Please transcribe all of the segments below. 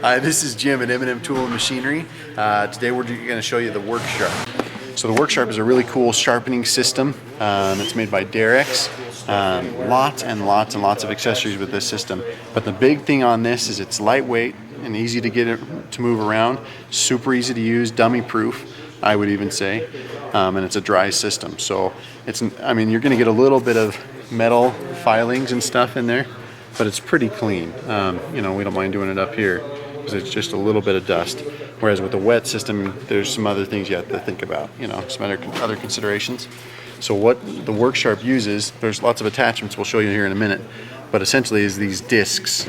Hi, this is Jim at M&M Tool and Machinery. Today we're going to show you the Worksharp. So the Worksharp is a really cool sharpening system. It's made by Derex. Lots and lots and lots of accessories with this system. But the big thing on this is it's lightweight and easy to get it to move around. Super easy to use, dummy proof, I would even say. And it's a dry system. So you're going to get a little bit of metal filings and stuff in there, but it's pretty clean. We don't mind doing it up here because it's just a little bit of dust. Whereas with the wet system, there's some other things you have to think about, some other considerations. So what the Worksharp uses, there's lots of attachments we'll show you here in a minute, but essentially is these discs.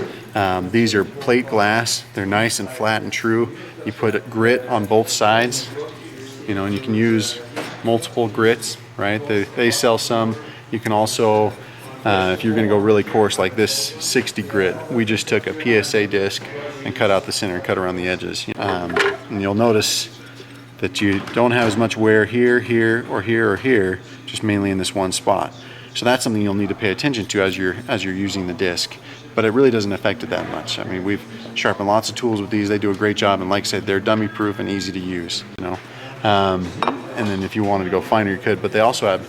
These are plate glass. They're nice and flat and true. You put grit on both sides, and you can use multiple grits, right? They sell some. You can also, if you're going to go really coarse like this 60 grit, we just took a PSA disc and cut out the center and cut around the edges. And you'll notice that you don't have as much wear here, here, or here, or here, just mainly in this one spot. So that's something you'll need to pay attention to as you're using the disc. But it really doesn't affect it that much. I mean, we've sharpened lots of tools with these. They do a great job, and like I said, they're dummy proof and easy to use. And then if you wanted to go finer, you could. But they also have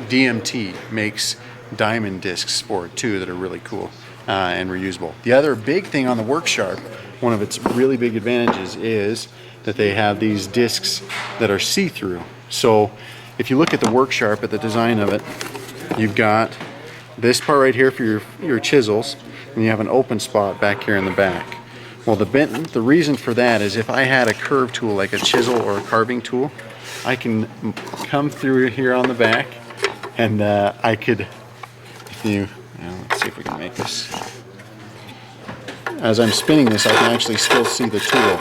DMT makes diamond discs for it too that are really cool and reusable. The other big thing on the Worksharp, one of its really big advantages is that they have these discs that are see-through. So if you look at the Worksharp, at the design of it, you've got this part right here for your chisels, and you have an open spot back here in the back. Well, the reason for that is if I had a curve tool like a chisel or a carving tool, I can come through here on the back, and I could, let's see if we can make this. As I'm spinning this, I can actually still see the tool,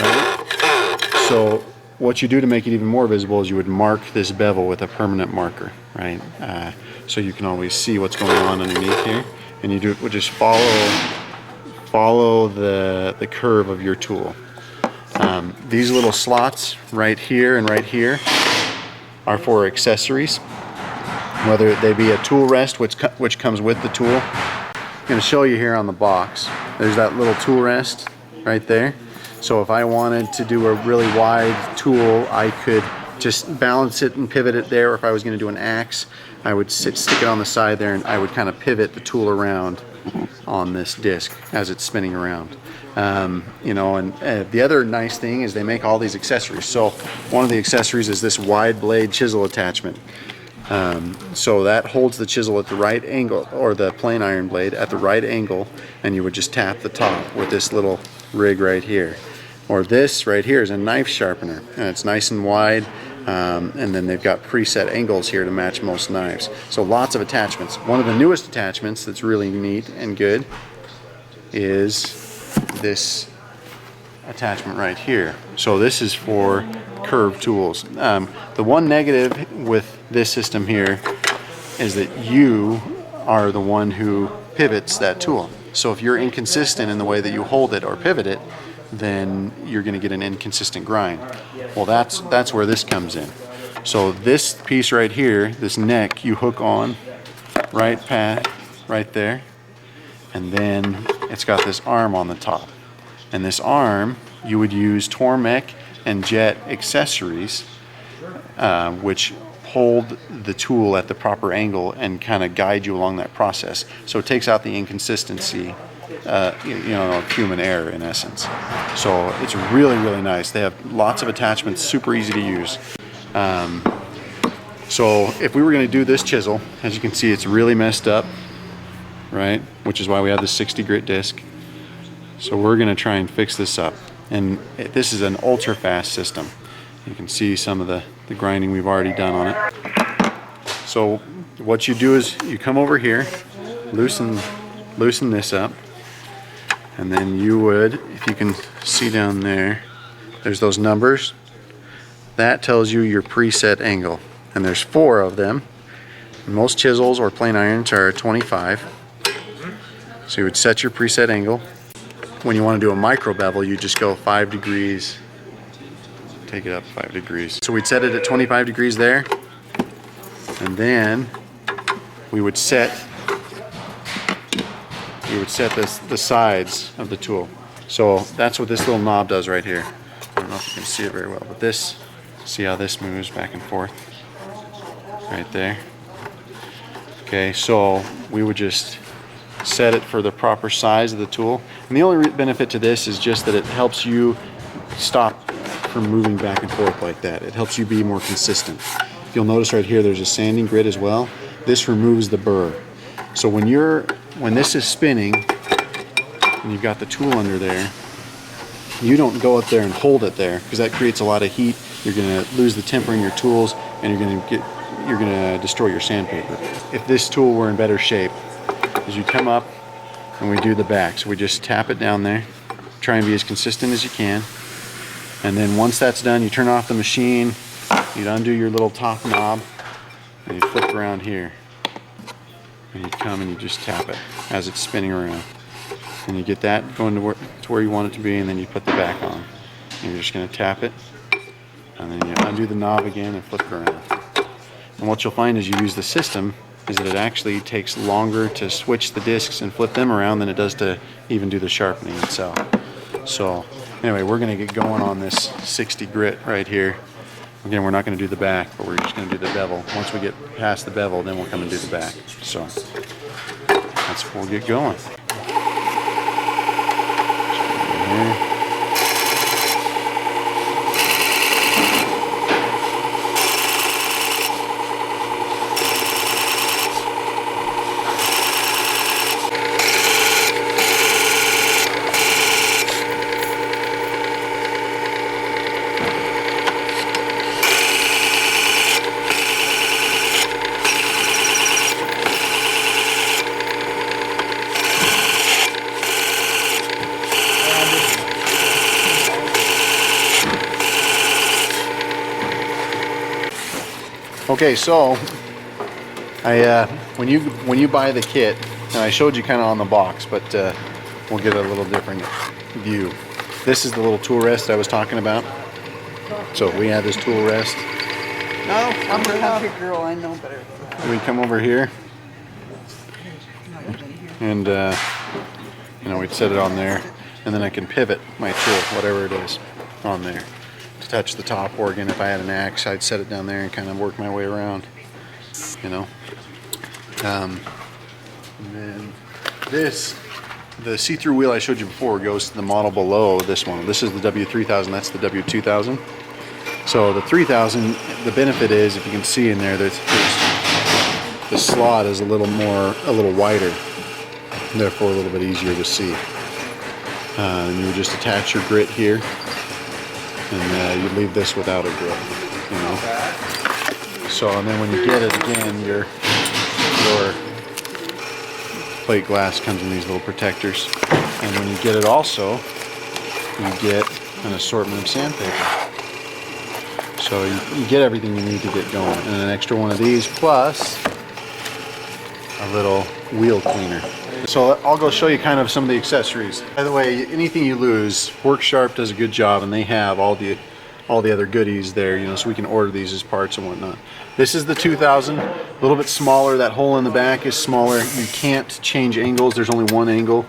right? So what you do to make it even more visible is you would mark this bevel with a permanent marker, right? So you can always see what's going on underneath here, and you would just follow the curve of your tool. These little slots right here and right here are for accessories, whether they be a tool rest, which comes with the tool. I'm going to show you here on the box. There's that little tool rest right there. So if I wanted to do a really wide tool, I could just balance it and pivot it there. Or if I was going to do an axe, I would stick it on the side there, and I would kind of pivot the tool around on this disc as it's spinning around. The other nice thing is they make all these accessories. So one of the accessories is this wide blade chisel attachment. So that holds the chisel at the right angle, or the plane iron blade at the right angle, and you would just tap the top with this little rig right here. Or this right here is a knife sharpener, and it's nice and wide, and then they've got preset angles here to match most knives. So lots of attachments. One of the newest attachments that's really neat and good is this attachment right here. So this is for curved tools. The one negative with this system here is that you are the one who pivots that tool. So if you're inconsistent in the way that you hold it or pivot it, then you're going to get an inconsistent grind. Well, that's where this comes in. So this piece right here, this neck, you hook on right there, and then it's got this arm on the top. And this arm, you would use Tormek and Jet accessories, which hold the tool at the proper angle and kind of guide you along that process. So it takes out the inconsistency, of human error in essence. So it's really, really nice. They have lots of attachments, super easy to use. So if we were going to do this chisel, as you can see, it's really messed up, right? Which is why we have the 60 grit disc. So we're going to try and fix this up. And this is an ultra fast system. You can see some of the grinding we've already done on it. So what you do is you come over here, loosen this up, and then you would, if you can see down there, there's those numbers. That tells you your preset angle. And there's 4 of them. Most chisels or plane irons are 25. So you would set your preset angle. When you want to do a micro bevel, you just go 5 degrees. Take it up 5 degrees. So we'd set it at 25 degrees there. And then we would set you would set the sides of the tool. So that's what this little knob does right here. I don't know if you can see it very well, but this, see how this moves back and forth? Right there. Okay, so we would just set it for the proper size of the tool. And the only benefit to this is just that it helps you stop from moving back and forth like that. It helps you be more consistent. You'll notice right here there's a sanding grid as well. This removes the burr. So when this is spinning and you've got the tool under there, you don't go up there and hold it there, because that creates a lot of heat. You're going to lose the temper in your tools, and you're going to destroy your sandpaper. If this tool were in better shape, is you come up and we do the back. So we just tap it down there, try and be as consistent as you can. And then once that's done, you turn off the machine, you undo your little top knob, and you flip around here. And you come and you just tap it as it's spinning around. And you get that going to where you want it to be, and then you put the back on. And you're just going to tap it, and then you undo the knob again and flip it around. And what you'll find as you use the system is that it actually takes longer to switch the discs and flip them around than it does to even do the sharpening itself. So anyway, we're going to get going on this 60 grit right here. Again, we're not going to do the back, but we're just going to do the bevel. Once we get past the bevel, then we'll come and do the back. So that's where we'll get going. Okay, so when you buy the kit, and I showed you kind of on the box, but we'll get a little different view. This is the little tool rest I was talking about. So we have this tool rest. No, I'm a country girl. I know better. We come over here, and you know, we'd set it on there, and then I can pivot my tool, whatever it is, on there. Touch the top, or again, if I had an axe, I'd set it down there and kind of work my way around, you know. And then this, the see-through wheel I showed you before, goes to the model below this one. This is the W3000, that's the W2000. So the 3000, the benefit is, if you can see in there, the slot is a little wider, therefore a little bit easier to see. And you would just attach your grit here, and you leave this without a grit, you know. So, and then when you get it again, your plate glass comes in these little protectors, and when you get it also, you get an assortment of sandpaper. So you get everything you need to get going, and an extra one of these plus a little wheel cleaner. So I'll go show you kind of some of the accessories. By the way, anything you lose, Worksharp does a good job, and they have all the other goodies there, you know, so we can order these as parts and whatnot. This is the 2000, a little bit smaller. That hole in the back is smaller. You can't change angles. There's only one angle,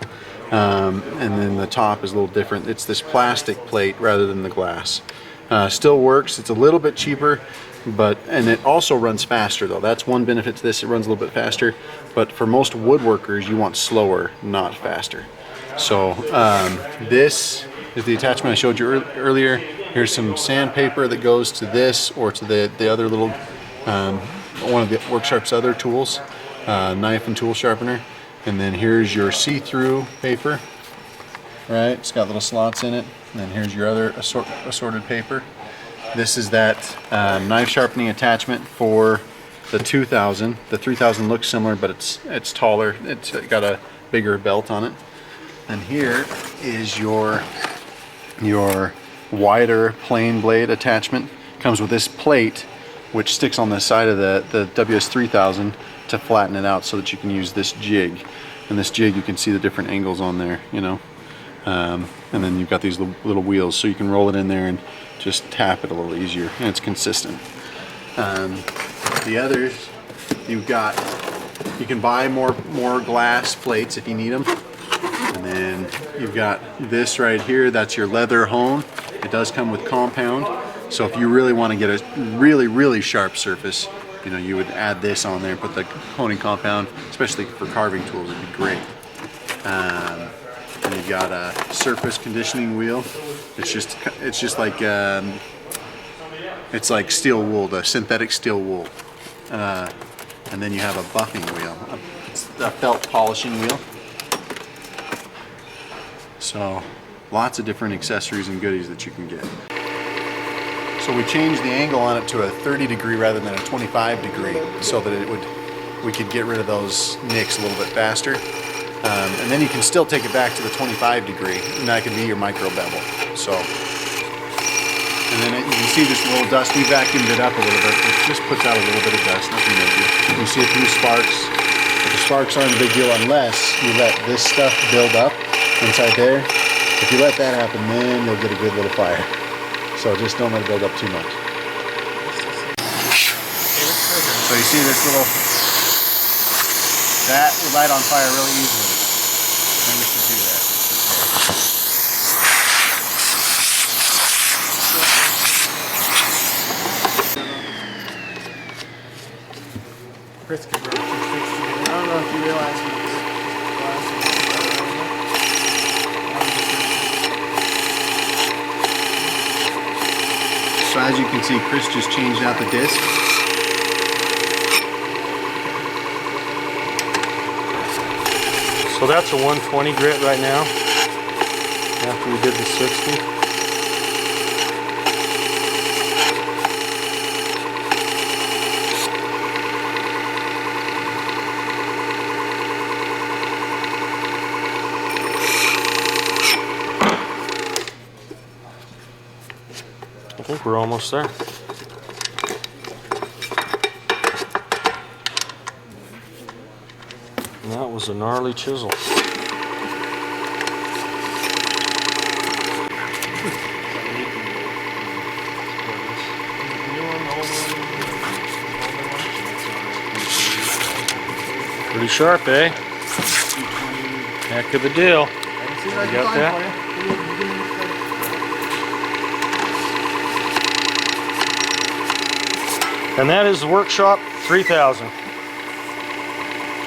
and then the top is a little different. It's this plastic plate rather than the glass. Still works. It's a little bit cheaper, and it also runs faster though. That's one benefit to this. It runs a little bit faster, but for most woodworkers, you want slower, not faster. So this is the attachment I showed you earlier. Here's some sandpaper that goes to this or to the other little, one of the Worksharp's other tools, knife and tool sharpener. And then here's your see-through paper, right? It's got little slots in it. And then here's your other assorted paper. This is that knife sharpening attachment for the 2000. The 3000 looks similar, but it's taller. It's got a bigger belt on it. And here is your wider plain blade attachment. Comes with this plate, which sticks on the side of the WS3000 to flatten it out so that you can use this jig. And this jig, you can see the different angles on there, you know. And then you've got these little wheels, so you can roll it in there and just tap it a little easier, and it's consistent. The others, you can buy more glass plates if you need them. And then you've got this right here, that's your leather hone. It does come with compound. So if you really want to get a really sharp surface, you know, you would add this on there and put the honing compound, especially for carving tools, it'd be great. And you've got a surface conditioning wheel. It's just like it's like steel wool, the synthetic steel wool. And then you have a buffing wheel, a felt polishing wheel. So lots of different accessories and goodies that you can get. So we changed the angle on it to a 30-degree rather than a 25-degree, so that we could get rid of those nicks a little bit faster. And then you can still take it back to the 25-degree, and that can be your micro bevel. So, and then you can see this little dust. We vacuumed it up a little bit. It just puts out a little bit of dust, nothing major. You see a few sparks, but the sparks aren't a big deal unless you let this stuff build up inside there. If you let that happen, then you'll get a good little fire. So just don't let it build up too much. So you see this little, that will light on fire really easily. Then we should do that. Chris could run 260. I don't know if you realize So as you can see, Chris just changed out the disc. So that's a 120 grit right now, after we did the 60. I think we're almost there. And that was a gnarly chisel. Pretty sharp, eh? Heck of a deal. You got that? And that is the Workshop 3000.